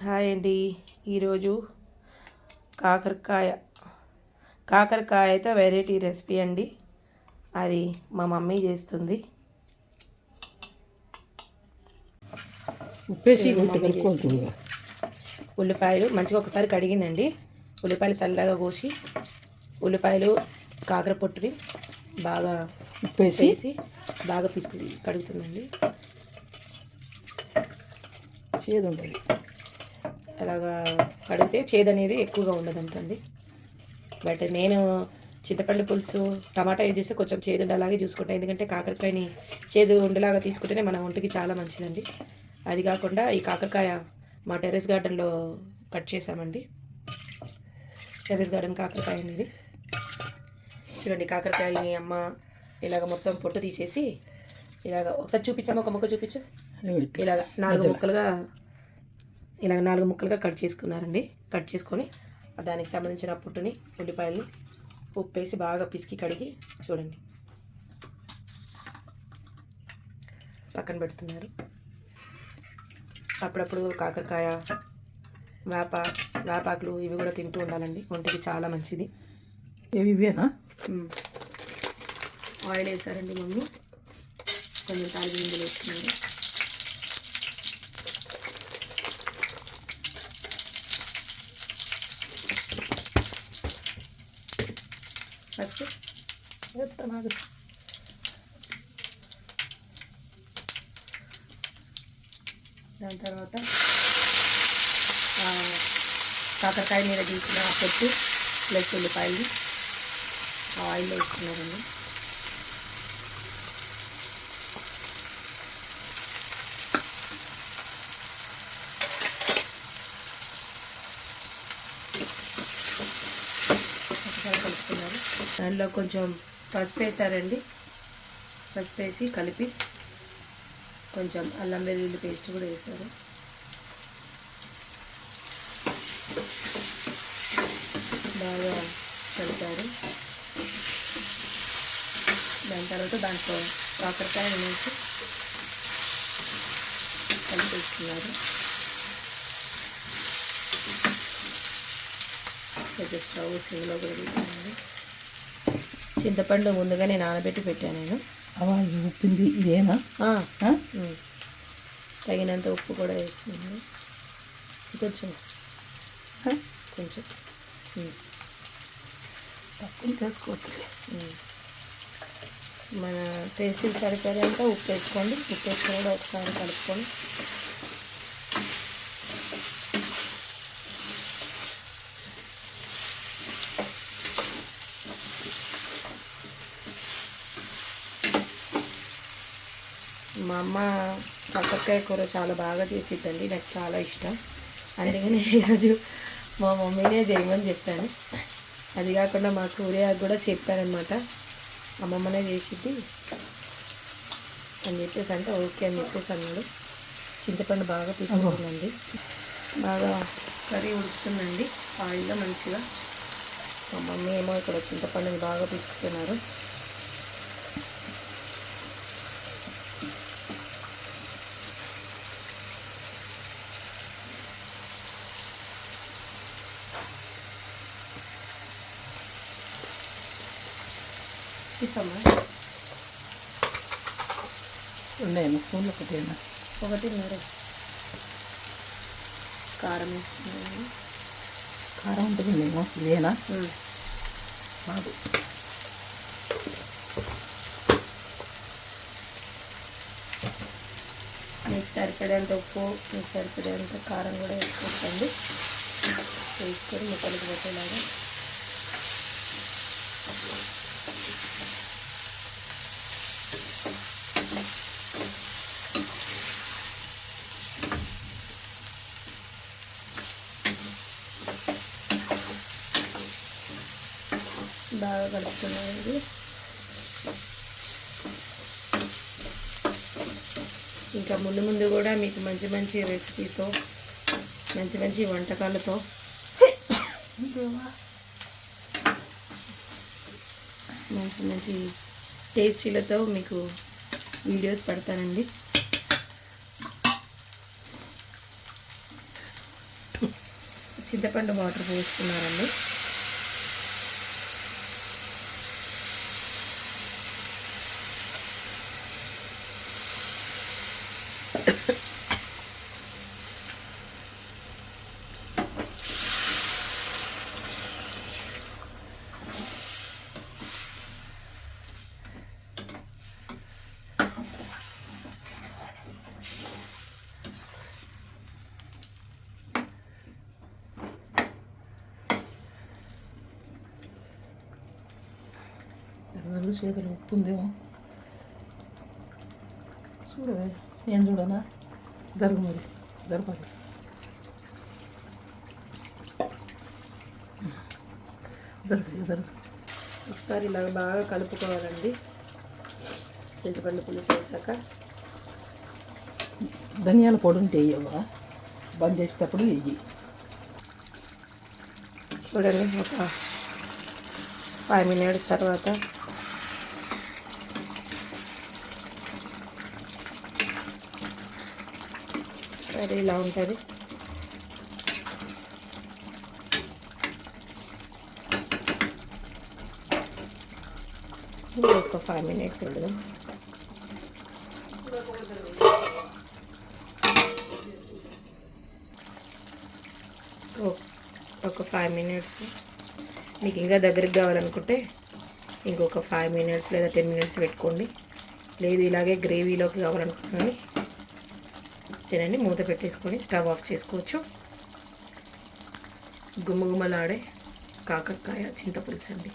Hi అండి. ఈరోజు కాకరకాయతో variety recipe అండి. అది మా మమ్మీ చేస్తుంది. ఉల్లిపాయలు మంచిగా ఒకసారి కడిగిందండి. ఉల్లిపాయలు చల్లగా కోసి ఉల్లిపాయలు కాకర పొట్టుని బాగా ఉప్పేసి బాగా పిసుకు కడుగుతుందండి. చేదు ఉంటుంది, అలాగా కడిగితే చేదు అనేది ఎక్కువగా ఉండదంటండి. బట్ నేను చింతపండు పులుసు టమాటా యూజ్ చేస్తే కొంచెం చేదు ఉండేలాగే చూసుకుంటాను. ఎందుకంటే కాకరకాయని చేదు ఉండేలాగా తీసుకుంటేనే మన ఒంటికి చాలా మంచిదండి. అది కాకుండా ఈ కాకరకాయ మా టెర్రస్ గార్డెన్లో కట్ చేసామండి. టెర్రస్ గార్డెన్ కాకరకాయ అనేది చూడండి. కాకరకాయని అమ్మ ఇలాగ మొత్తం పొట్టు తీసేసి ఇలాగ ఒకసారి చూపించాము. ఒక ముక్క చూపించు. ఇలాగ నాలుగు ముక్కలుగా కట్ చేసుకున్నారండి. కట్ చేసుకొని దానికి సంబంధించిన పొట్టుని ఉల్లిపాయలని ఉప్పేసి బాగా పిసికి కడిగి చూడండి పక్కన పెడుతున్నారు. అప్పుడప్పుడు కాకరకాయ వేపాకులు ఇవి కూడా తింటూ ఉండాలండి. ఒంటికి చాలా మంచిది. ఇవేనా? ఆయిల్ వేసారండి మమ్మీ. కొంచెం తాలింపు గింజలు వేసుకున్నారు. ఫస్ట్ వేస్తున్నాడు. దాని తర్వాత కాకరకాయ మీద తీసిన పొట్టు ప్లస్ ఉల్లిపాయలు ఆయిల్లో వేసుకున్నారండి. కలుపుకున్నారు. దానిలో కొంచెం పసుపు వేసారండి. పసుపు వేసి కలిపి కొంచెం అల్లం వెల్లుల్లి పేస్ట్ కూడా వేసారు. బాగా కలిపారు. దాని తర్వాత దాంట్లో కాకరకాయ వేసి కలిపేస్తున్నారు. కొంచెం స్టవ్ సిమ్లో కూడా పెట్టానండి. చింతపండు ముందుగానే నానబెట్టి పెట్టాను నేను. ఉప్పింది ఇదేనా? తగినంత ఉప్పు కూడా వేస్తున్నాను. కొంచెం తక్కువ వేసుకోవచ్చు. మన టేస్ట్కి సరిపోయేంత ఉప్పు వేసుకోండి. ఉప్పు వేసుకొని కూడా ఒకసారి కలుపుకొని మా అమ్మ కాకరకాయ కూర చాలా బాగా చేసిద్దండి. నాకు చాలా ఇష్టం. అందుకని ఈరోజు మా మమ్మీనే చేయమని చెప్పాను. అది కాకుండా మా సూర్య కూడా చెప్పారనమాట, అమ్మమ్మనే చేసిద్ది అని చెప్పేసి అంటే ఓకే అని చెప్పేసి అన్నాడు. చింతపండు బాగా తీసుకుంటుందండి. బాగా కర్రీ ఉడుకుతుందండి ఆయిల్లో మంచిగా. మా మమ్మీ ఏమో ఇక్కడ చింతపండుని బాగా తీసుకుతున్నారు. ఇస్తామా? ఉన్నాయమ్మా స్పూన్లు ఒకటేనా? 1.5 కారం వేస్తున్నాను. కారం ఉంటుందేమో. ఇదేనా? కాదు. మీకు సరిపడేంత ఉప్పు, మీకు సరిపడేంత కారం కూడా వేసుకోవచ్చండి. వేసుకొని ముక్కలకు పెట్టేలాగా బాగా కలుపుతున్నానండి. ఇంకా ముందు ముందు కూడా మీకు మంచి మంచి రెసిపీతో మంచి మంచి వంటకాలతో మంచి మంచి టేస్టీలతో మీకు వీడియోస్ పెడతానండి. చింతపండు వాటర్ పోసుకున్నారండి. చూడు చేతులు ఉప్పు ఉందేమో చూడవే. నేను చూడనా? జరుగు మరి, జరపాలి. జరుగు. ఒకసారి ఇలా బాగా కలుపుకోవాలండి. చింతపండు పులుసు వేసాక ధనియాల పొడి ఉంటే వేయవా? బంద్ చేసేటప్పుడు వెయ్యి. చూడండి, ఒక 5 minutes తర్వాత అది ఇలా ఉంటుంది. ఒక 5 minutes ఉండదు. ఒక 5 minutes. మీకు ఇంకా దగ్గరికి కావాలనుకుంటే ఇంకొక 5 minutes లేదా 10 minutes పెట్టుకోండి. లేదు ఇలాగే గ్రేవీలోకి కావాలనుకుంటున్నాను తినండి. మూత పెట్టేసుకొని స్టవ్ ఆఫ్ చేసుకోవచ్చు. గుమ్మగుమ్మలాడే కాకరకాయ చింతపులుసు అండి.